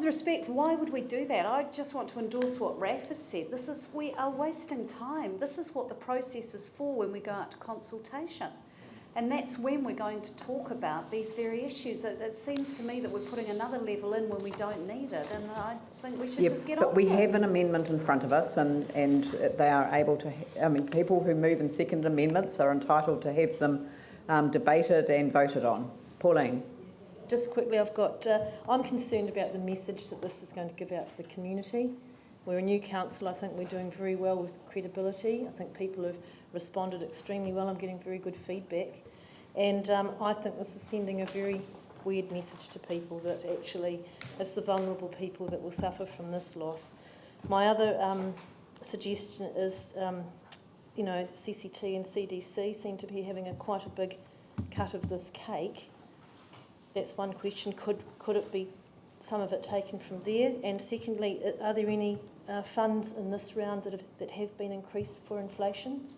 with respect, why would we do that? I just want to endorse what Raf has said. We are wasting time. This is what the process is for when we go out to consultation. And that's when we're going to talk about these very issues. It seems to me that we're putting another level in when we don't need it, and I think we should just get on with it. But we have an amendment in front of us, and they are able to, people who move and second amendments are entitled to have them debated and voted on. Pauline. Just quickly, I'm concerned about the message that this is going to give out to the community. We're a new council. I think we're doing very well with credibility. I think people have responded extremely well. I'm getting very good feedback. And I think this is sending a very weird message to people that actually it's the vulnerable people that will suffer from this loss. My other suggestion is, CCT and CDC seem to be having quite a big cut of this cake. That's one question. Could it be some of it taken from there? And secondly, are there any funds in this round that have been increased for inflation?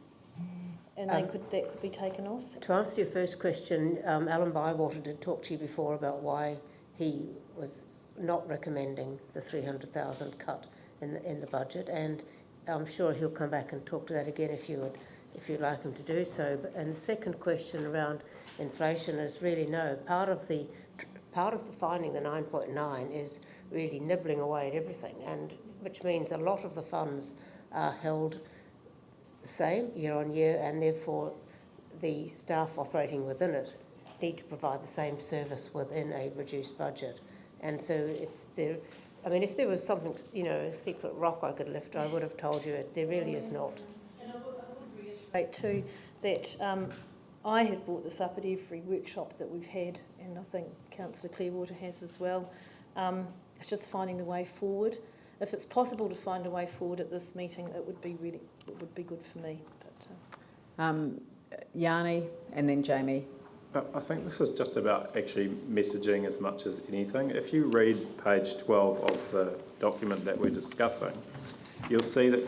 And that could be taken off? To answer your first question, Alan Bywater did talk to you before about why he was not recommending the 300,000 cut in the budget, and I'm sure he'll come back and talk to that again if you'd like him to do so. And the second question around inflation is really no. Part of the finding the 9.9 is really nibbling away at everything, and which means a lot of the funds are held the same year on year, and therefore the staff operating within it need to provide the same service within a reduced budget. And so it's there. I mean, if there was something, a secret rock I could lift, I would have told you it. There really is not. And I would reiterate too that I have brought this up at every workshop that we've had, and I think Councillor Clearwater has as well. It's just finding the way forward. If it's possible to find a way forward at this meeting, it would be good for me. But, Yanni and then Jamie. I think this is just about actually messaging as much as anything. If you read page 12 of the document that we're discussing, you'll see that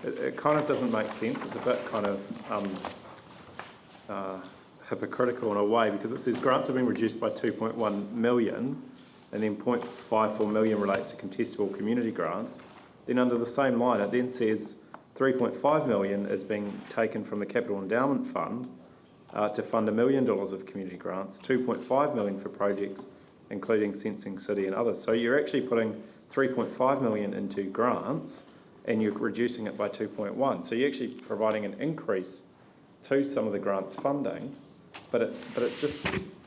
it kind of doesn't make sense. It's a bit kind of hypocritical in a way, because it says grants have been reduced by 2.1 million, and then 0.54 million relates to contestable community grants. Then under the same line, it then says 3.5 million is being taken from the Capital Endowment Fund to fund $1 million of community grants, 2.5 million for projects including Sensing City and others. So you're actually putting 3.5 million into grants, and you're reducing it by 2.1. So you're actually providing an increase to some of the grants funding, but it's just,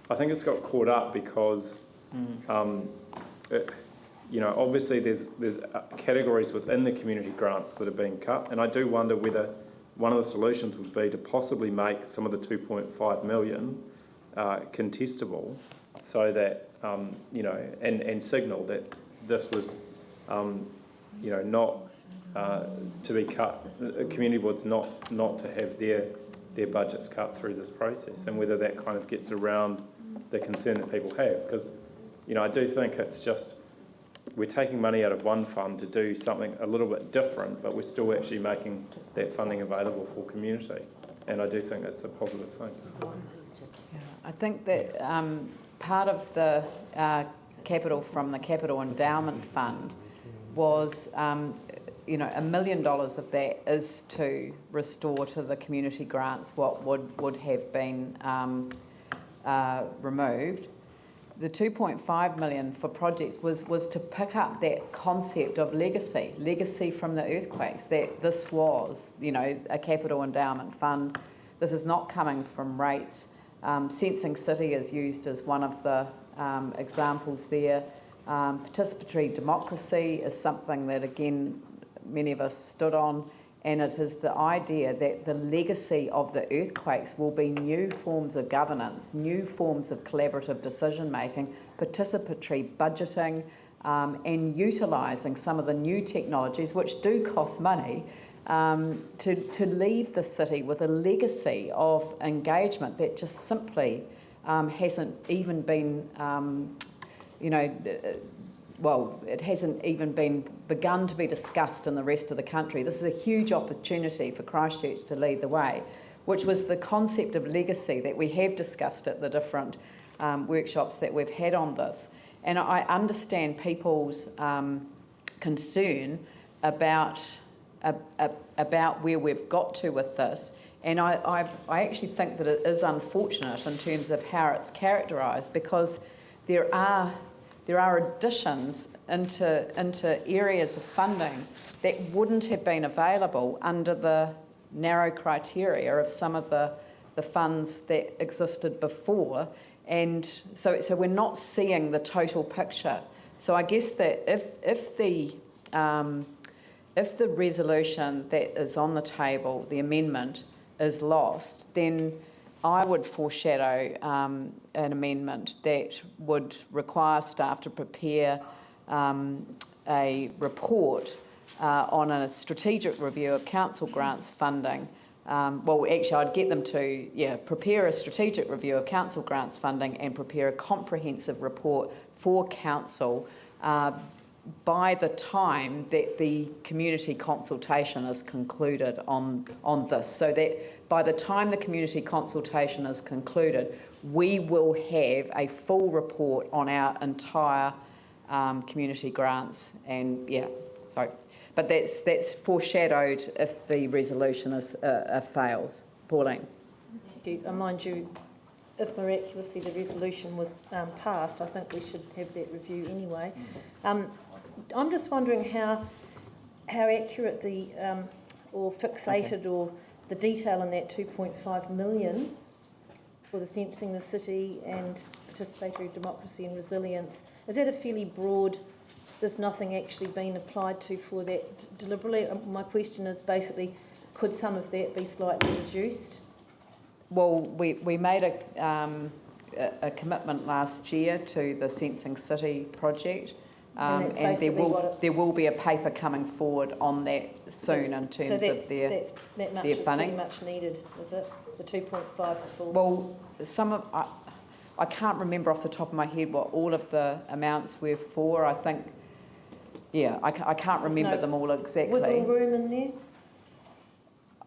I think it's got caught up because obviously there's categories within the community grants that are being cut, and I do wonder whether one of the solutions would be to possibly make some of the 2.5 million contestable, so that and signal that this was not to be cut, community boards not to have their budgets cut through this process, and whether that kind of gets around the concern that people have. Because I do think it's just, we're taking money out of one fund to do something a little bit different, but we're still actually making that funding available for community, and I do think that's a positive thing. Yeah, I think that part of the capital from the Capital Endowment Fund was $1 million of that is to restore to the community grants what would have been removed. The 2.5 million for projects was to pick up that concept of legacy from the earthquakes, that this was, a capital endowment fund. This is not coming from rates. Sensing City is used as one of the examples there. Participatory democracy is something that, again, many of us stood on, and it is the idea that the legacy of the earthquakes will be new forms of governance, new forms of collaborative decision making, participatory budgeting, and utilising some of the new technologies, which do cost money, to leave the city with a legacy of engagement that just simply hasn't even been, it hasn't even been begun to be discussed in the rest of the country. This is a huge opportunity for Christchurch to lead the way, which was the concept of legacy that we have discussed at the different workshops that we've had on this. And I understand people's concern about where we've got to with this. And I actually think that it is unfortunate in terms of how it's characterised, because there are additions into areas of funding that wouldn't have been available under the narrow criteria of some of the funds that existed before. And so we're not seeing the total picture. So I guess that if the resolution that is on the table, the amendment, is lost, then I would foreshadow an amendment that would require staff to prepare a report on a strategic review of council grants funding. Well, actually, I'd get them to, prepare a strategic review of council grants funding and prepare a comprehensive report for council by the time that the community consultation is concluded on this, so that by the time the community consultation is concluded, we will have a full report on our entire community grants. And but that's foreshadowed if the resolution fails. Pauline. Thank you. Mind you, if miraculously the resolution was passed, I think we should have that review anyway. I'm just wondering how accurate the or fixated or the detail in that 2.5 million for the Sensing the City and Participatory Democracy and Resilience, is that a fairly broad, there's nothing actually been applied to for that deliberately? My question is basically, could some of that be slightly reduced? Well, we made a commitment last year to the Sensing City project. And there will be a paper coming forward on that soon in terms of their funding. That much is pretty much needed, is it? The 2.5 for full? Well, I can't remember off the top of my head what all of the amounts were for. I think, I can't remember them all exactly. Wiggle room in there?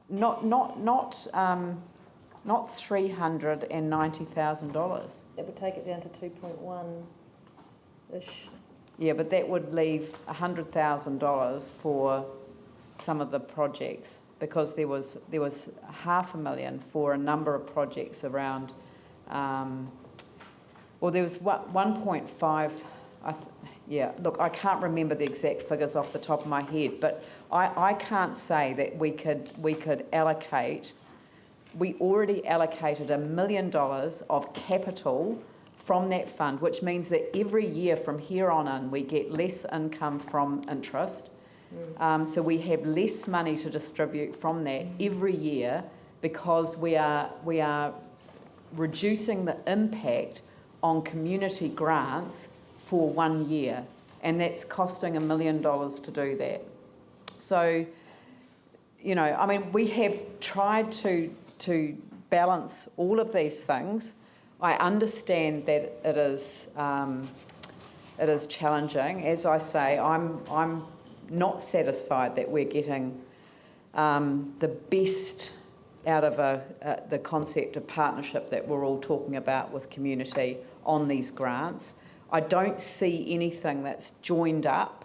Not $390,000. That would take it down to 2.1-ish. Yeah, but that would leave $100,000 for some of the projects, because there was $500,000 for a number of projects around. There was 1.5. Look, I can't remember the exact figures off the top of my head, but I can't say that we could allocate. We already allocated $1 million of capital from that fund, which means that every year from here on in we get less income from interest. So we have less money to distribute from that every year, because we are reducing the impact on community grants for 1 year, and that's costing $1 million to do that. So, we have tried to balance all of these things. I understand that it is challenging. As I say, I'm not satisfied that we're getting the best out of the concept of partnership that we're all talking about with community on these grants. I don't see anything that's joined up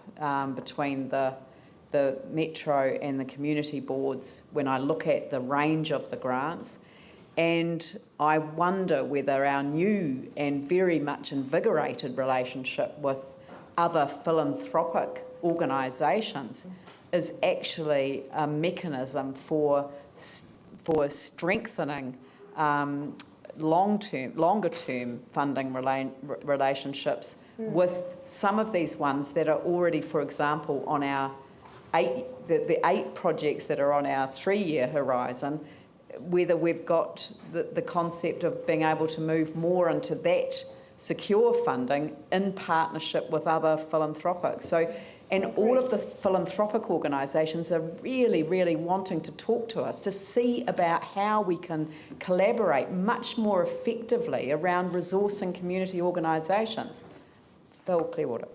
between the Metro and the community boards when I look at the range of the grants. And I wonder whether our new and very much invigorated relationship with other philanthropic organisations is actually a mechanism for strengthening longer term funding relationships with some of these ones that are already, for example, on our the 8 projects that are on our 3-year horizon. Whether we've got the concept of being able to move more into that secure funding in partnership with other philanthropics. And all of the philanthropic organisations are really, really wanting to talk to us to see about how we can collaborate much more effectively around resourcing community organisations. Phil Clearwater.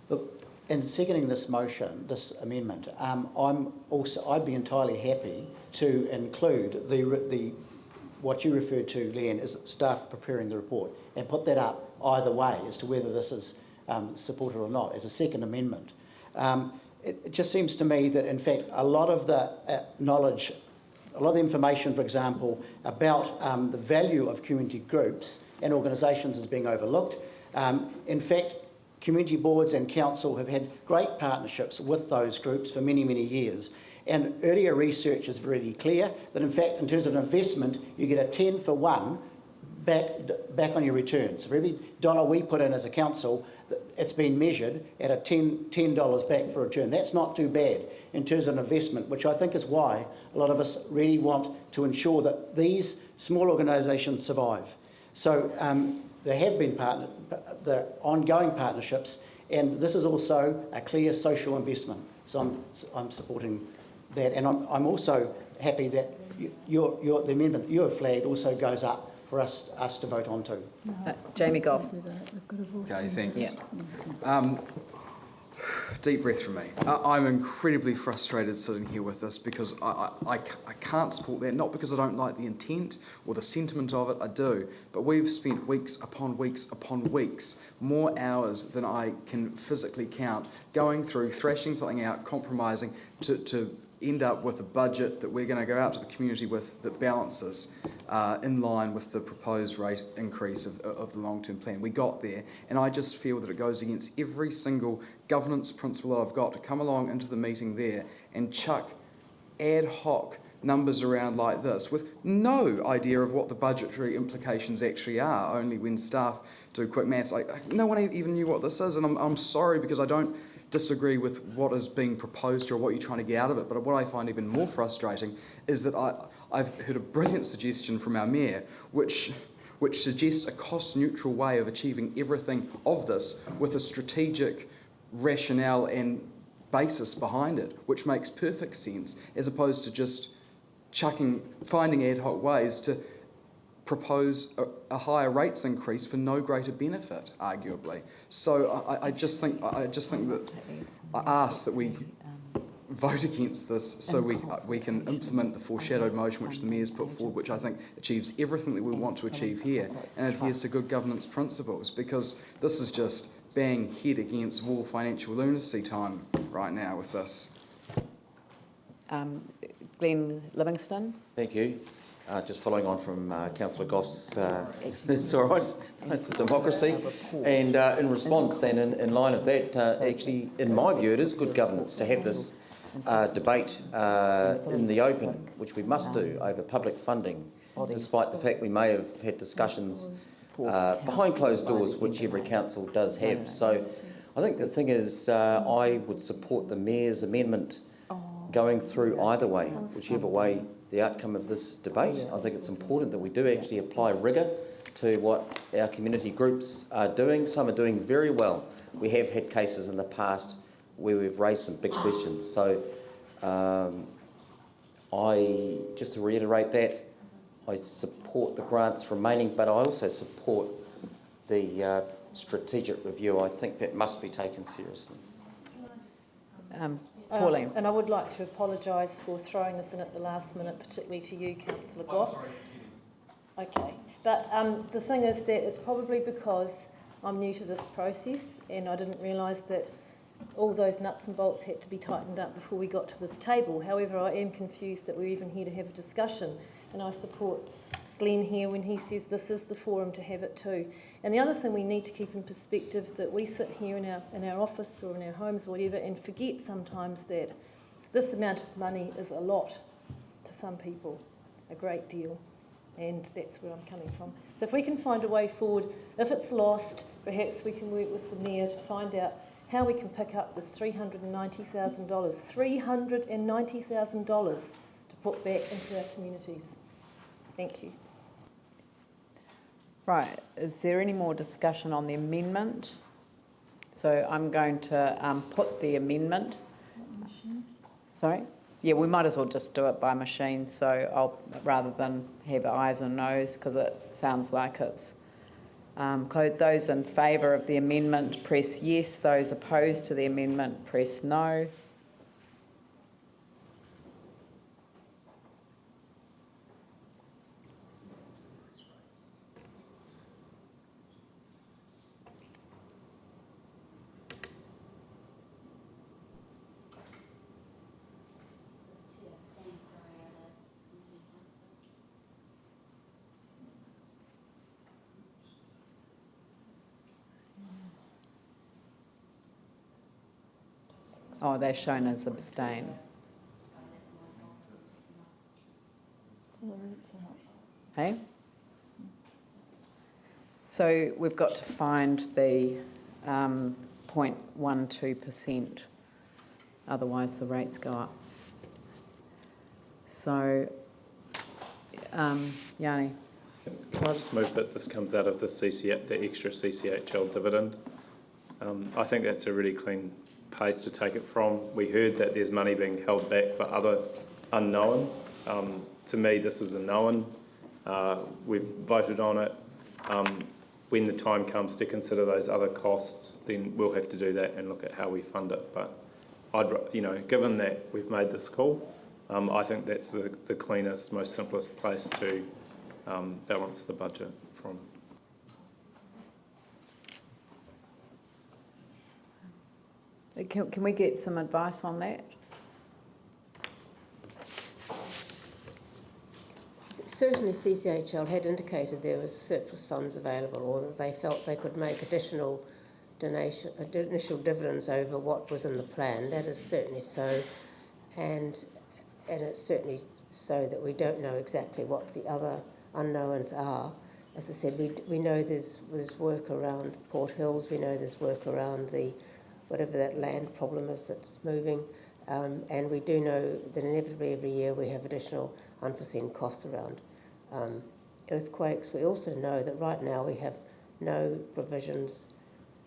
Look, in seconding this motion, this amendment, I'd be entirely happy to include the what you referred to, Leanne, as staff preparing the report, and put that up either way as to whether this is support it or not, as a second amendment. It just seems to me that, in fact, a lot of the knowledge, a lot of the information, for example, about the value of community groups and organisations is being overlooked. In fact, community boards and council have had great partnerships with those groups for many, many years. And earlier research is really clear that, in fact, in terms of investment, you get a 10 for 1 back on your returns. So for every dollar we put in as a council, it's been measured at a $10 back for a return. That's not too bad in terms of investment, which I think is why a lot of us really want to ensure that these small organisations survive. So there have been the ongoing partnerships, and this is also a clear social investment. So I'm supporting that, and I'm also happy that the amendment that you have flagged also goes up for us to vote on too. Jamie Goff. Okay, thanks. Yeah. Deep breath from me. I'm incredibly frustrated sitting here with this because I can't support that, not because I don't like the intent or the sentiment of it, I do, but we've spent weeks upon weeks upon weeks, more hours than I can physically count, going through, thrashing something out, compromising to end up with a budget that we're going to go out to the community with that balances in line with the proposed rate increase of the long-term plan. We got there, and I just feel that it goes against every single governance principle that I've got to come along into the meeting there and chuck ad hoc numbers around like this with no idea of what the budgetary implications actually are, only when staff do quick maths. No one even knew what this is, and I'm sorry because I don't disagree with what is being proposed or what you're trying to get out of it, but what I find even more frustrating is that I've heard a brilliant suggestion from our mayor which suggests a cost-neutral way of achieving everything of this with a strategic rationale and basis behind it, which makes perfect sense, as opposed to just finding ad hoc ways to propose a higher rates increase for no greater benefit, arguably. So I just think that I ask that we vote against this so we can implement the foreshadowed motion which the Mayor's put forward, which I think achieves everything that we want to achieve here and adheres to good governance principles, because this is just bang head against wall financial lunacy time right now with this. Glenn Livingston. Thank you. Just following on from Councillor Goff's, it's all right, it's a democracy. And in response and in line of that, actually, in my view, it is good governance to have this debate in the open, which we must do over public funding, despite the fact we may have had discussions behind closed doors, which every council does have. So I think the thing is, I would support the Mayor's amendment going through either way, whichever way the outcome of this debate. I think it's important that we do actually apply rigour to what our community groups are doing. Some are doing very well. We have had cases in the past where we've raised some big questions. So just to reiterate that, I support the grants remaining, but I also support the strategic review. I think that must be taken seriously. Pauline. And I would like to apologise for throwing this in at the last minute, particularly to you, Councillor Goff. Okay, but the thing is that it's probably because I'm new to this process and I didn't realise that all those nuts and bolts had to be tightened up before we got to this table. However, I am confused that we're even here to have a discussion, and I support Glenn here when he says this is the forum to have it too. And the other thing we need to keep in perspective, that we sit here in our office or in our homes or whatever and forget sometimes that this amount of money is a lot to some people, a great deal, and that's where I'm coming from. So if we can find a way forward, if it's lost, perhaps we can work with the Mayor to find out how we can pick up this $390,000, $390,000 to put back into our communities. Thank you. Right, is there any more discussion on the amendment? So I'm going to put the amendment. Sorry? Yeah, we might as well just do it by machine, so I'll, rather than have ayes and noes, because it sounds like it's closed. Those in favour of the amendment, press yes. Those opposed to the amendment, press no. Oh, they're shown as abstain. Hey? So we've got to find the 0.12%, otherwise the rates go up. So, Yanni? Can I just move that this comes out of the extra CCHL dividend? I think that's a really clean place to take it from. We heard that there's money being held back for other unknowns. To me, this is a known. We've voted on it. When the time comes to consider those other costs, then we'll have to do that and look at how we fund it. But given that we've made this call, I think that's the cleanest, most simplest place to balance the budget from. Can we get some advice on that? Certainly CCHL had indicated there was surplus funds available, or that they felt they could make initial dividends over what was in the plan. That is certainly so, and it's certainly so that we don't know exactly what the other unknowns are. As I said, we know there's work around Port Hills, we know there's work around whatever that land problem is that's moving, and we do know that inevitably every year we have additional unforeseen costs around earthquakes. We also know that right now we have no provisions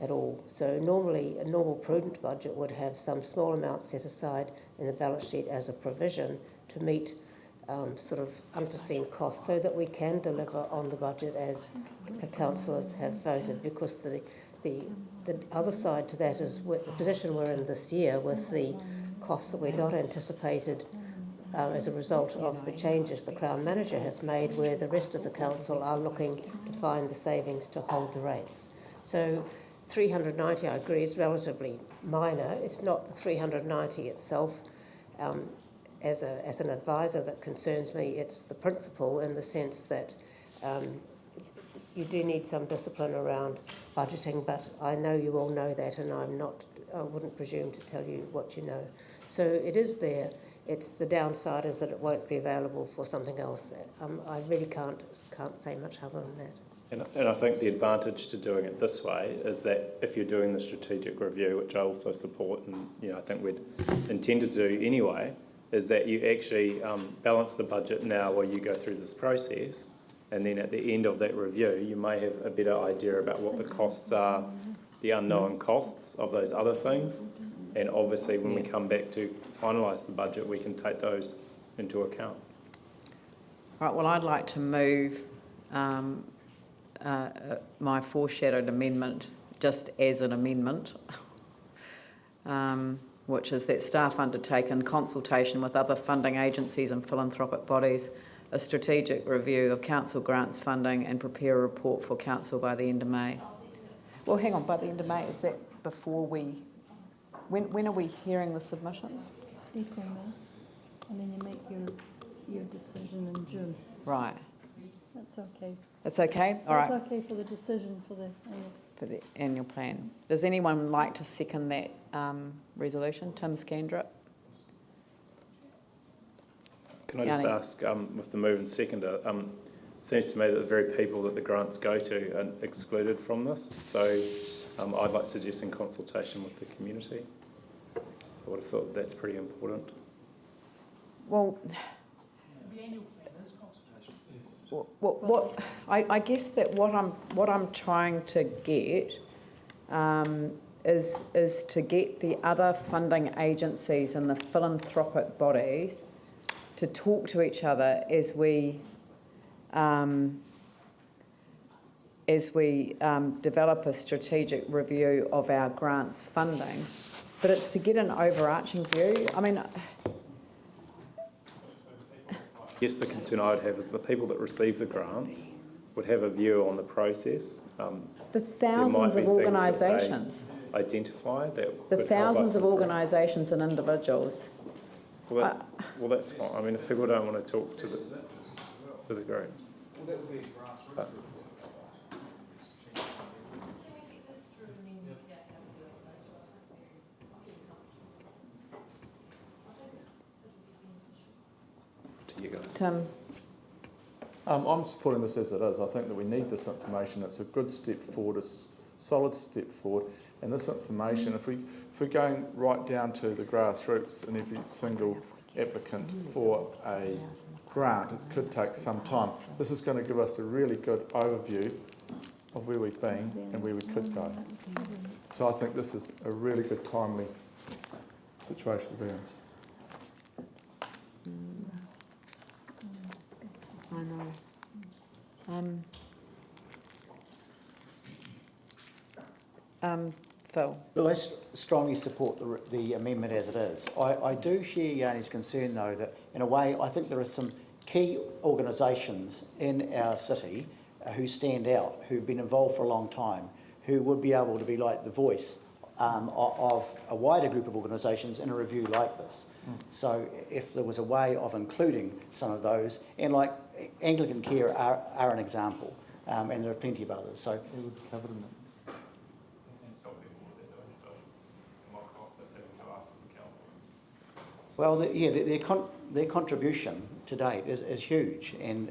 at all. So normally a normal prudent budget would have some small amount set aside in the balance sheet as a provision to meet sort of unforeseen costs, so that we can deliver on the budget as the councillors have voted, because the other side to that is the position we're in this year with the costs that we're not anticipated as a result of the changes the Crown Manager has made, where the rest of the council are looking to find the savings to hold the rates. So 390, I agree, is relatively minor. It's not the 390 itself as an advisor that concerns me. It's the principle, in the sense that you do need some discipline around budgeting, but I know you all know that, and I wouldn't presume to tell you what you know. So it is there. It's the downside is that it won't be available for something else. I really can't say much other than that. And I think the advantage to doing it this way is that if you're doing the strategic review, which I also support, and I think we'd intend to do anyway, is that you actually balance the budget now while you go through this process, and then at the end of that review you may have a better idea about what the costs are, the unknown costs of those other things, and obviously when we come back to finalise the budget we can take those into account. Right, well, I'd like to move my foreshadowed amendment just as an amendment, which is that staff undertake in consultation with other funding agencies and philanthropic bodies a strategic review of council grants funding and prepare a report for council by the end of May. Well, hang on, by the end of May, is that before we... When are we hearing the submissions? April, May, and then you make your decision in June. Right. That's okay. That's okay? All right. That's okay for the decision for the annual plan. Does anyone like to second that resolution? Tim Scandrett? Can I just ask, with the move and seconder, seems to me that the very people that the grants go to are excluded from this, so I'd like to suggest in consultation with the community. I would have thought that's pretty important. Well, The annual plan is consultation. what I guess that what I'm trying to get is to get the other funding agencies and the philanthropic bodies to talk to each other as we develop a strategic review of our grants funding, but it's to get an overarching view. I mean, Yes, the concern I would have is the people that receive the grants would have a view on the process. the thousands of organisations, Identify that the could help thousands us of improve. organisations and individuals. Well, that's fine. I mean, if people don't want to talk to the groups. But, to you guys. Tim? I'm supporting this as it is. I think that we need this information. It's a good step forward, it's a solid step forward. And this information, if we're going right down to the grassroots and every single applicant for a grant, it could take some time. This is going to give us a really good overview of where we've been and where we could go. So I think this is a really good, timely situation to be in. I know. Phil? Look, I strongly support the amendment as it is. I do share Yanni's concern, though, that in a way I think there are some key organisations in our city who stand out, who've been involved for a long time, who would be able to be like the voice of a wider group of organisations in a review like this. So if there was a way of including some of those, and like Anglican Care are an example, and there are plenty of others. So We would be covered in that. well, their contribution to date is huge, and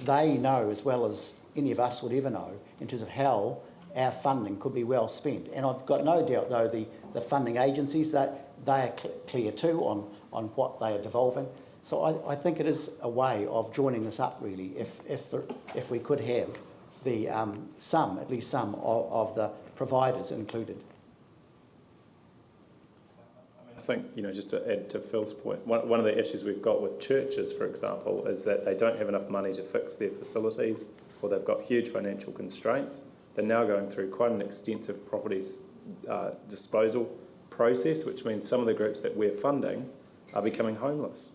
they know as well as any of us would ever know in terms of how our funding could be well spent. And I've got no doubt, though, the funding agencies, that they are clear too on what they are devolving. So I think it is a way of joining this up, really, if we could have the at least some of the providers included. I think, just to add to Phil's point, one of the issues we've got with churches, for example, is that they don't have enough money to fix their facilities, or they've got huge financial constraints. They're now going through quite an extensive properties disposal process, which means some of the groups that we're funding are becoming homeless.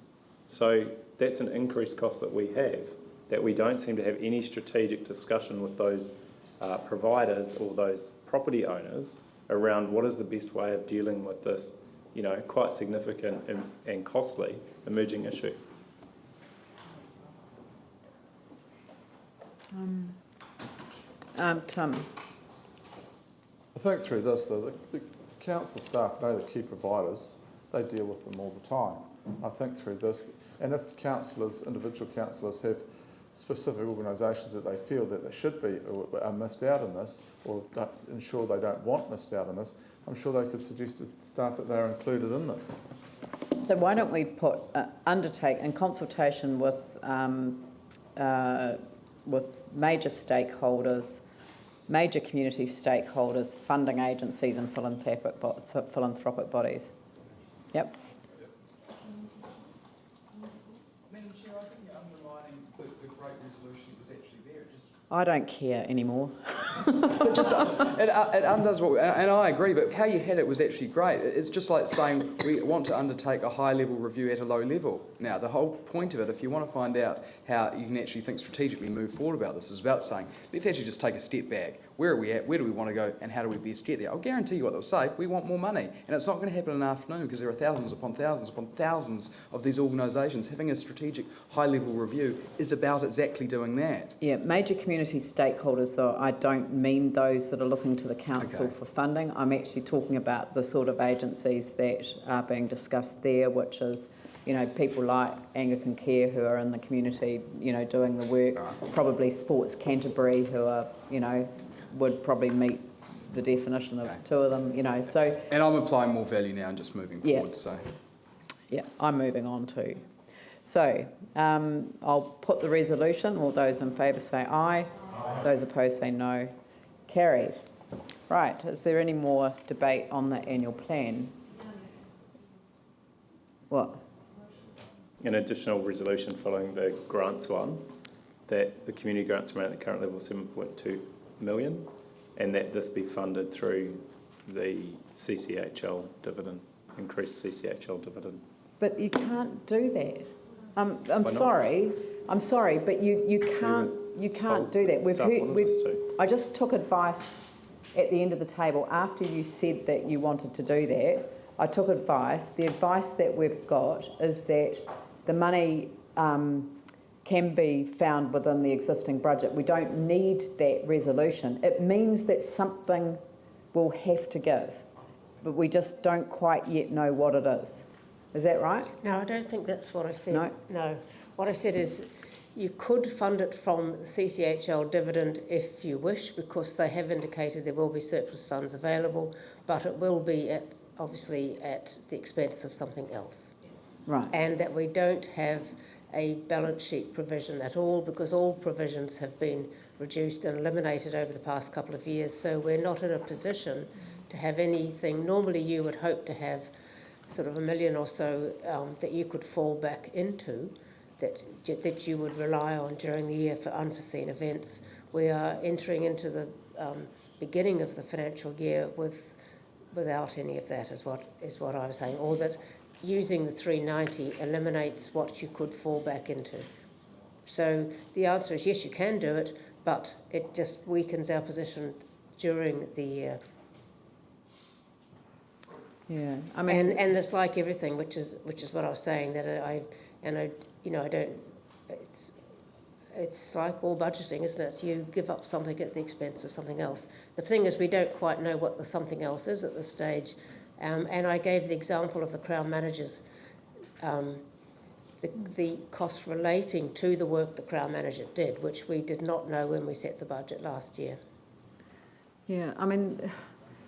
So that's an increased cost that we have, that we don't seem to have any strategic discussion with those providers or those property owners around what is the best way of dealing with this, quite significant and costly emerging issue. Tim? I think through this, though, the council staff know the key providers. They deal with them all the time. I think through this, and if individual councillors have specific organisations that they feel that they should be or are missed out in this, or ensure they don't want missed out in this, I'm sure they could suggest to staff that they're included in this. So why don't we undertake in consultation with major stakeholders, major community stakeholders, funding agencies and philanthropic bodies. Yep. Madam Chair, I think you're undermining the great resolution that was actually there. I don't care anymore. But it undoes what, and I agree, but how you had it was actually great. It's just like saying we want to undertake a high-level review at a low level. Now, the whole point of it, if you want to find out how you can actually think strategically move forward about this, is about saying, let's actually just take a step back. Where are we at? Where do we want to go? And how do we best get there? I'll guarantee you what they'll say. We want more money. And it's not going to happen in an afternoon because there are thousands upon thousands upon thousands of these organisations. Having a strategic high-level review is about exactly doing that. Yeah, major community stakeholders, though, I don't mean those that are looking to the council for funding. I'm actually talking about the sort of agencies that are being discussed there, which is, people like Anglican Care who are in the community, doing the work, probably Sports Canterbury who are, would probably meet the definition of two of them, so... And I'm applying more value now and just moving forward, so... Yeah, I'm moving on too. So, I'll put the resolution. All those in favour say aye. Aye. Those opposed say no. Carried. Right, is there any more debate on the annual plan? What? An additional resolution following the grants one, that the community grants remain at the current level of 7.2 million, and that this be funded through the CCHL dividend, increased CCHL dividend. But you can't do that. I'm sorry, but you can't do that. I just took advice at the end of the table after you said that you wanted to do that. I took advice. The advice that we've got is that the money can be found within the existing budget. We don't need that resolution. It means that something will have to give, but we just don't quite yet know what it is. Is that right? No, I don't think that's what I said. No? No. What I said is you could fund it from the CCHL dividend if you wish, because they have indicated there will be surplus funds available, but it will be obviously at the expense of something else. Right. And that we don't have a balance sheet provision at all, because all provisions have been reduced and eliminated over the past couple of years. So we're not in a position to have anything. Normally you would hope to have sort of $1 million or so that you could fall back into, that you would rely on during the year for unforeseen events. We are entering into the beginning of the financial year without any of that, is what I was saying, or that using the 390 eliminates what you could fall back into. So the answer is yes, you can do it, but it just weakens our position during the year. Yeah, I mean, and it's like everything, which is what I was saying, that it's like all budgeting, isn't it? You give up something at the expense of something else. The thing is, we don't quite know what the something else is at this stage. And I gave the example of the Crown Manager's, the costs relating to the work the Crown Manager did, which we did not know when we set the budget last year. yeah, I mean,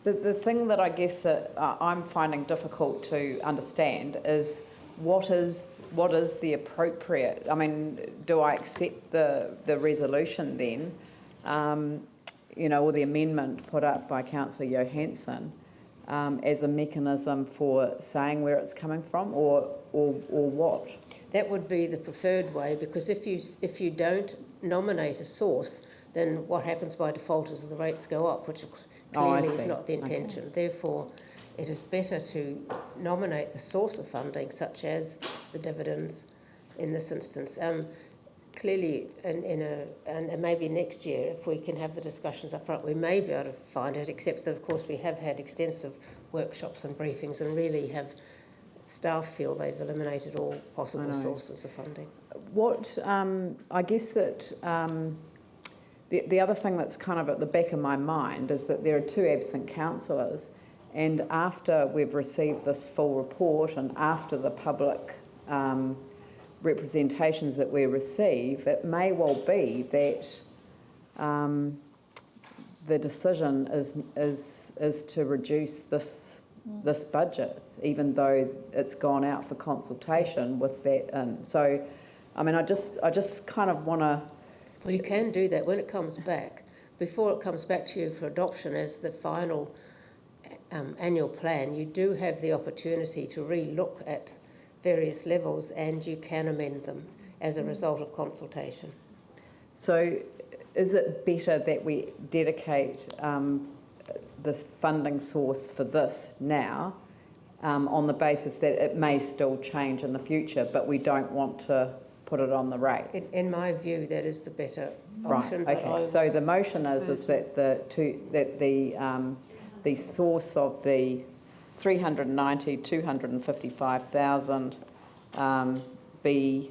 the thing that I guess that I'm finding difficult to understand is what is the appropriate, I mean, do I accept the resolution then, or the amendment put up by Councillor Johansson, as a mechanism for saying where it's coming from, or what? That would be the preferred way, because if you don't nominate a source, then what happens by default is the rates go up, which clearly is not the intention. Okay. Therefore, it is better to nominate the source of funding, such as the dividends in this instance. Clearly, and maybe next year, if we can have the discussions up front, we may be able to find it, except that, of course, we have had extensive workshops and briefings and really have staff feel they've eliminated all possible sources of funding. What, I guess that the other thing that's kind of at the back of my mind is that there are 2 absent councillors, and after we've received this full report and after the public representations that we receive, it may well be that the decision is to reduce this budget, even though it's gone out for consultation with that in. So, I mean, I just kind of want to. Well, you can do that when it comes back. Before it comes back to you for adoption as the final annual plan, you do have the opportunity to re-look at various levels, and you can amend them as a result of consultation. So is it better that we dedicate this funding source for this now on the basis that it may still change in the future, but we don't want to put it on the rates? In my view, that is the better option. Right, okay. So the motion is that the source of the 255,000 be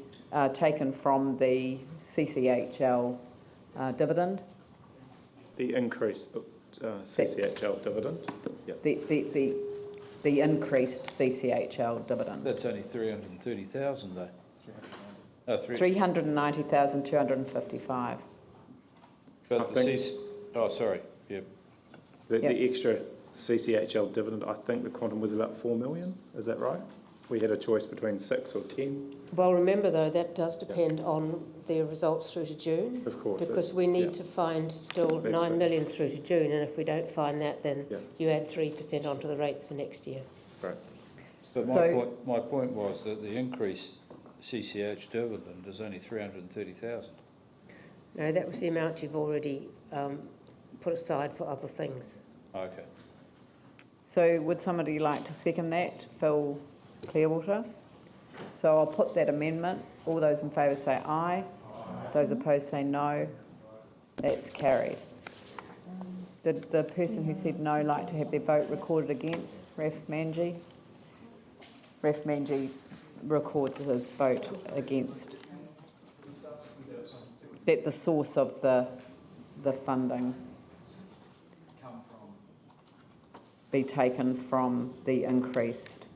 taken from the CCHL dividend. The increased CCHL dividend. Yep. The increased CCHL dividend. That's only 330,000 though. 390,255. But sorry. Yep. The extra CCHL dividend, I think the quantum was about 4 million. Is that right? We had a choice between 6 or 10. Well, remember though, that does depend on the results through to June. Of course. Because we need to find still 9 million through to June, and if we don't find that, then you add 3% onto the rates for next year. Right. But my point was that the increased CCH dividend is only 330,000. No, that was the amount you've already put aside for other things. Okay. So would somebody like to second that? Phil Clearwater? So I'll put that amendment. All those in favour say aye. Those opposed say no. That's carried. Did the person who said no like to have their vote recorded against? Raf Manji? Raf Manji records his vote against. That the source of the funding be taken from the increased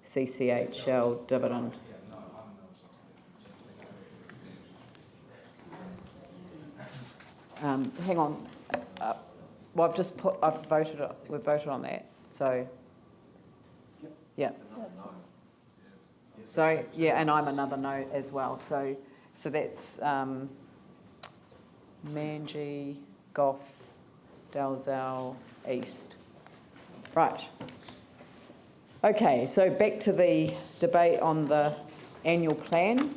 CCHL dividend. Hang on. Well, we've voted on that. So, yeah. So, yeah, and I'm another no as well. So that's Manji, Gough, Dalzell, East. Right. Okay, so back to the debate on the annual plan.